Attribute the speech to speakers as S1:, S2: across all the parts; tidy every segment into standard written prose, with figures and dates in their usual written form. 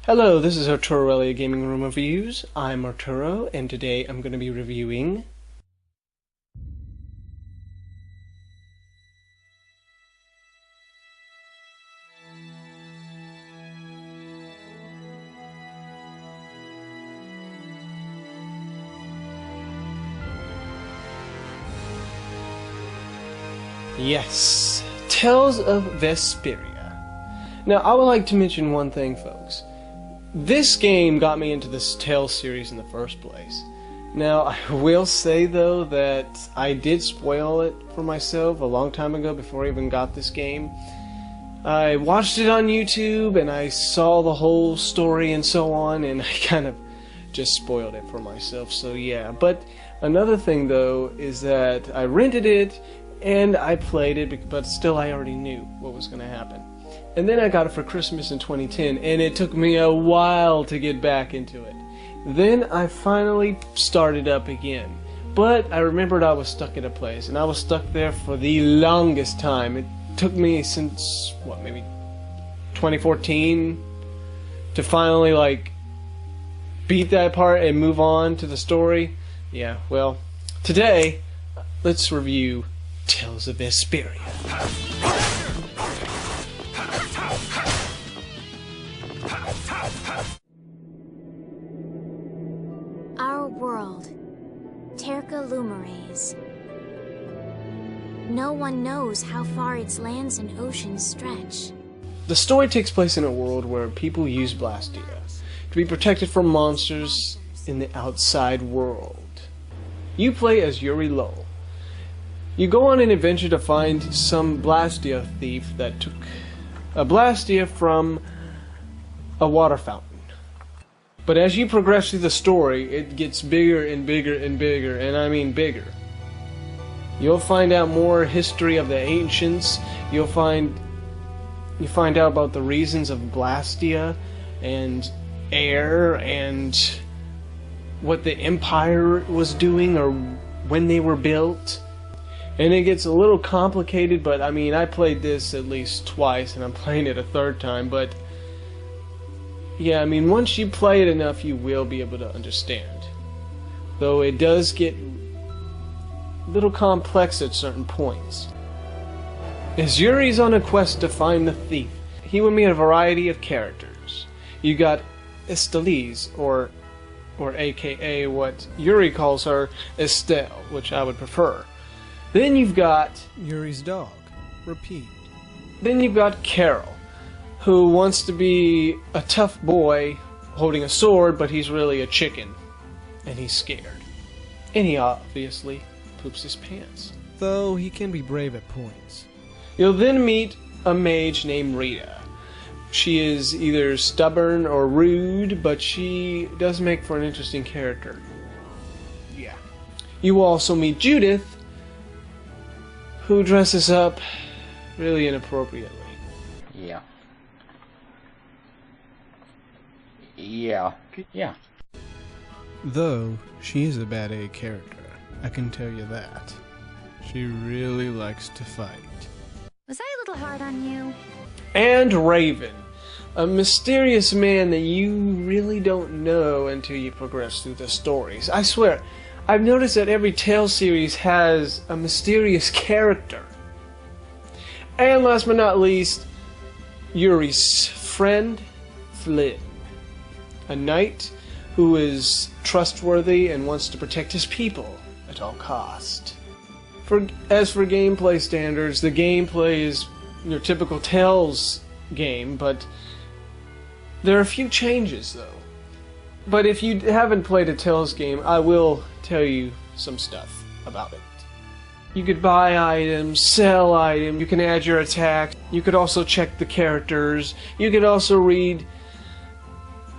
S1: Hello, this is Arturelia Gaming Room Reviews. I'm Arturo, and today I'm going to be reviewing Yes, Tales of Vesperia. Now, I would like to mention one thing, folks. This game got me into this Tales series in the first place. Now, I will say though that I did spoil it for myself a long time ago before I even got this game. I watched it on YouTube and I saw the whole story and so on, and I kind of just spoiled it for myself, so yeah. But another thing though is that I rented it and I played it, but still I already knew what was going to happen. And then I got it for Christmas in 2010, and it took me a while to get back into it. Then I finally started up again. But I remembered I was stuck in a place, and I was stuck there for the longest time. It took me since, what, maybe 2014 to finally, beat that part and move on to the story. Yeah, well, today, let's review Tales of Vesperia.
S2: Our world, Terca Lumares. No one knows how far its lands and oceans stretch.
S1: The story takes place in a world where people use Blastia to be protected from monsters in the outside world. You play as Yuri Lowell. You go on an adventure to find some Blastia thief that took a Blastia from a water fountain. But as you progress through the story, it gets bigger and bigger and bigger, and I mean bigger. You'll find out more history of the ancients. You find out about the reasons of Blastia and air and what the Empire was doing or when they were built. And it gets a little complicated, but I mean, I played this at least twice, and I'm playing it a third time, but yeah, I mean, once you play it enough, you will be able to understand. Though it does get a little complex at certain points. As Yuri's on a quest to find the thief, he will meet a variety of characters. You got Estelle, or aka what Yuri calls her, Estelle, which I would prefer. Then you've got
S3: Yuri's dog. Repeat.
S1: Then you've got Carol, who wants to be a tough boy holding a sword, but he's really a chicken, and he's scared. And he obviously poops his pants.
S3: Though he can be brave at points.
S1: You'll then meet a mage named Rita. She is either stubborn or rude, but she does make for an interesting character. Yeah. You will also meet Judith, who dresses up really inappropriately.
S4: Yeah. Yeah.
S3: Though she is a bad A character, I can tell you that. She really likes to fight.
S2: Was I a little hard on you?
S1: And Raven, a mysterious man that you really don't know until you progress through the stories. I swear, I've noticed that every Tales series has a mysterious character. And last but not least, Yuri's friend, Flynn. A knight who is trustworthy and wants to protect his people at all cost. As for gameplay standards, the gameplay is your typical Tales game, but there are a few changes though. But if you haven't played a Tales game, I will tell you some stuff about it. You could buy items, sell items, you can add your attack, you could also check the characters, you could also read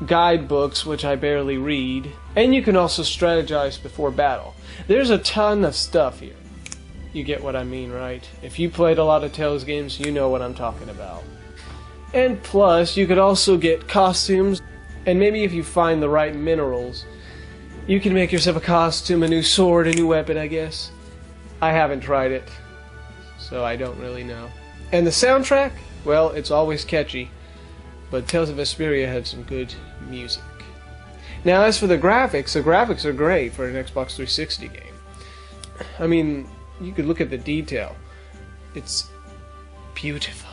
S1: guidebooks, which I barely read, and you can also strategize before battle. There's a ton of stuff here. You get what I mean, right? If you played a lot of Tales games, you know what I'm talking about. And plus, you could also get costumes, and maybe if you find the right minerals, you can make yourself a costume, a new sword, a new weapon, I guess. I haven't tried it, so I don't really know. And the soundtrack? Well, it's always catchy. but Tales of Vesperia had some good music. Now, as for the graphics are great for an Xbox 360 game. I mean, you could look at the detail. It's beautiful.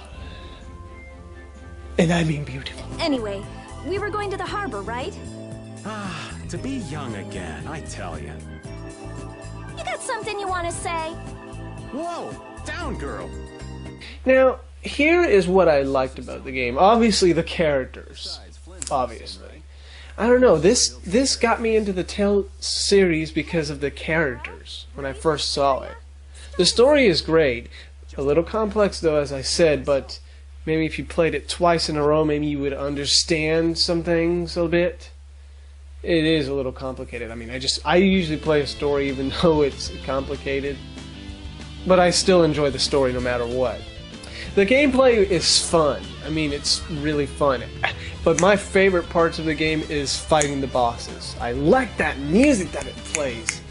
S1: And I mean beautiful.
S4: Anyway, we were going to the harbor, right?
S5: Ah, to be young again, I tell you.
S4: You got something you want to say?
S5: Whoa, down, girl.
S1: Now, here is what I liked about the game. Obviously, the characters. Obviously. I don't know, this got me into the Tales series because of the characters when I first saw it. The story is great. A little complex, though, as I said, but maybe if you played it twice in a row, maybe you would understand some things a bit. It is a little complicated. I mean, I usually play a story even though it's complicated. But I still enjoy the story no matter what. The gameplay is fun. I mean, it's really fun. But my favorite parts of the game is fighting the bosses. I like that music that it plays.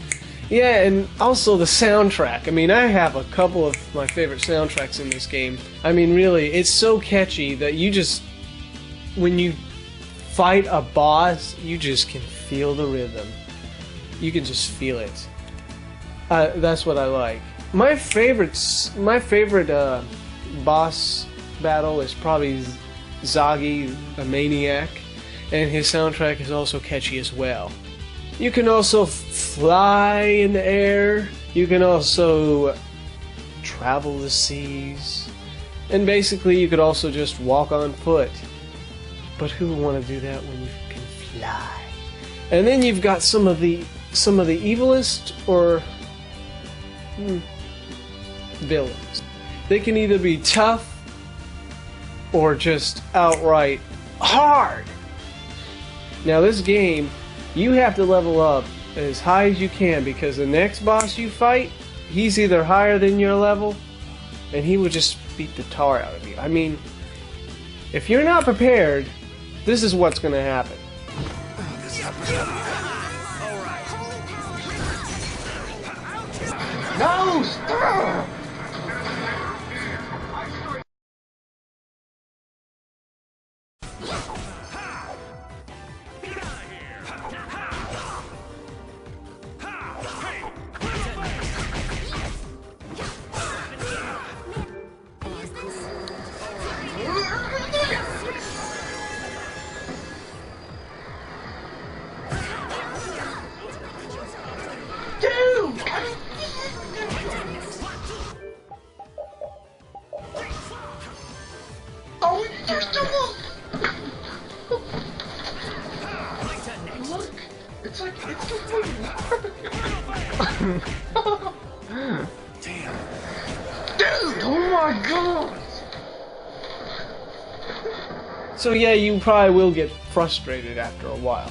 S1: Yeah, and also the soundtrack. I mean, I have a couple of my favorite soundtracks in this game. I mean, really, it's so catchy that you just, when you fight a boss, you just can feel the rhythm. You can just feel it. That's what I like. My favorite boss battle is probably Zagi, the Maniac, and his soundtrack is also catchy as well. You can also fly in the air, you can also travel the seas, and basically you could also just walk on foot. But who would want to do that when you can fly? And then you've got some of the evilest or villains. They can either be tough or just outright hard. Now this game, you have to level up as high as you can because the next boss you fight, he's either higher than your level and he will just beat the tar out of you. I mean, if you're not prepared, this is what's going to happen. No! Stop! Look, it's like it's damn, dude! Oh my god! So yeah, you probably will get frustrated after a while,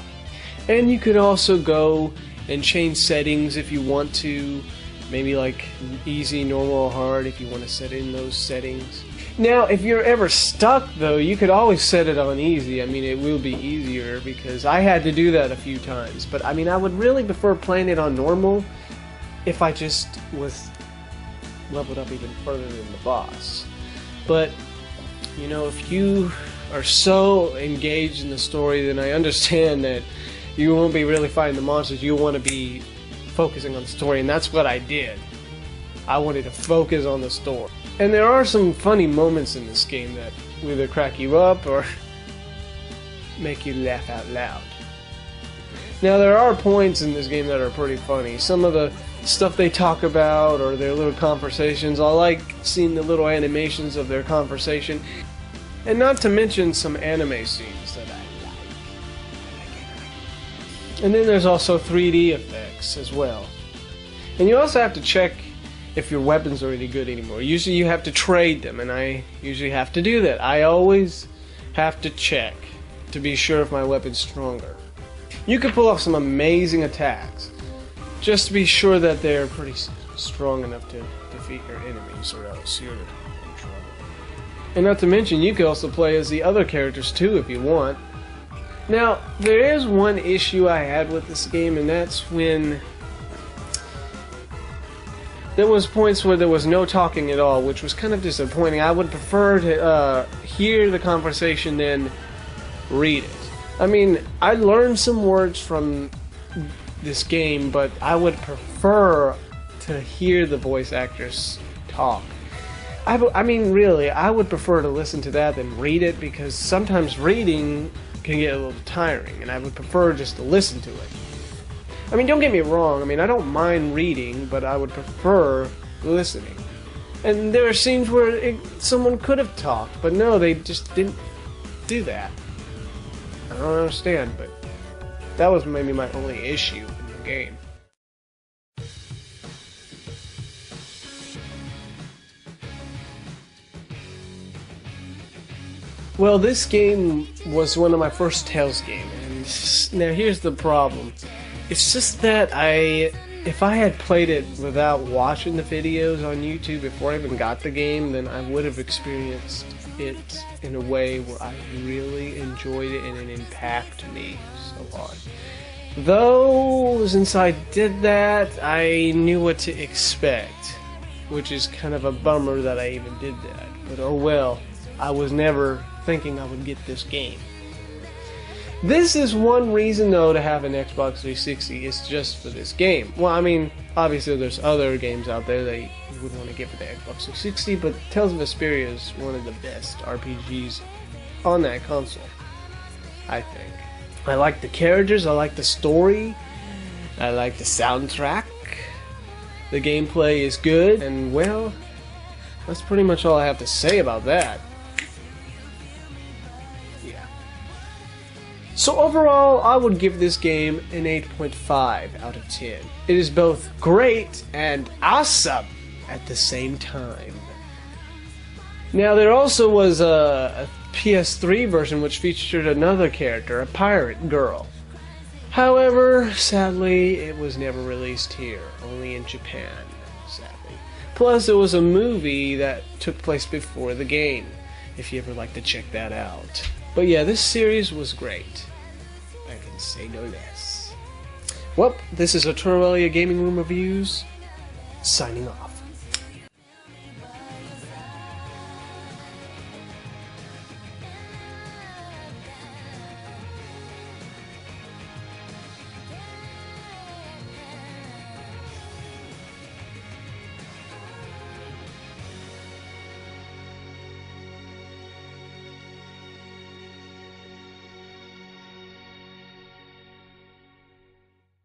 S1: and you could also go and change settings if you want to. Maybe like easy, normal, or hard if you want to set in those settings. Now, if you're ever stuck, though, you could always set it on easy. I mean, it will be easier because I had to do that a few times. But, I mean, I would really prefer playing it on normal if I just was leveled up even further than the boss. But, you know, if you are so engaged in the story, then I understand that you won't be really fighting the monsters. You'll want to be focusing on the story, and that's what I did. I wanted to focus on the story. And there are some funny moments in this game that either crack you up or make you laugh out loud. Now there are points in this game that are pretty funny. Some of the stuff they talk about or their little conversations, I like seeing the little animations of their conversation. And not to mention some anime scenes that I like. And then there's also 3D effects as well. And you also have to check if your weapons are any good anymore. Usually you have to trade them, and I usually have to do that. I always have to check to be sure if my weapon's stronger. You can pull off some amazing attacks, just to be sure that they're pretty strong enough to defeat your enemies, or else you're in trouble. And not to mention, you can also play as the other characters too if you want. Now, there is one issue I had with this game, and that's when there was points where there was no talking at all, which was kind of disappointing. I would prefer to hear the conversation than read it. I mean, I learned some words from this game, but I would prefer to hear the voice actors talk. I mean, really, I would prefer to listen to that than read it, because sometimes reading can get a little tiring, and I would prefer just to listen to it. I mean, don't get me wrong, I mean, I don't mind reading, but I would prefer listening. And there are scenes where someone could have talked, but no, they just didn't do that. I don't understand, but that was maybe my only issue in the game. Well, this game was one of my first Tales games, and now here's the problem. It's just that if I had played it without watching the videos on YouTube before I even got the game, then I would have experienced it in a way where I really enjoyed it and it impacted me so hard. Though, since I did that, I knew what to expect, which is kind of a bummer that I even did that. But oh well, I was never thinking I would get this game. This is one reason, though, to have an Xbox 360 is just for this game. Well, I mean, obviously there's other games out there that you would want to get for the Xbox 360, but Tales of Vesperia is one of the best RPGs on that console, I think. I like the characters, I like the story, I like the soundtrack, the gameplay is good, and well, that's pretty much all I have to say about that. So overall, I would give this game an 8.5 out of 10. It is both great and awesome at the same time. Now, there also was a PS3 version which featured another character, a pirate girl. However, sadly, it was never released here, only in Japan, sadly. Plus, it was a movie that took place before the game, if you ever like to check that out. But yeah, this series was great. I can say no less. Well, this is Arturelia Gaming Room Reviews, signing off.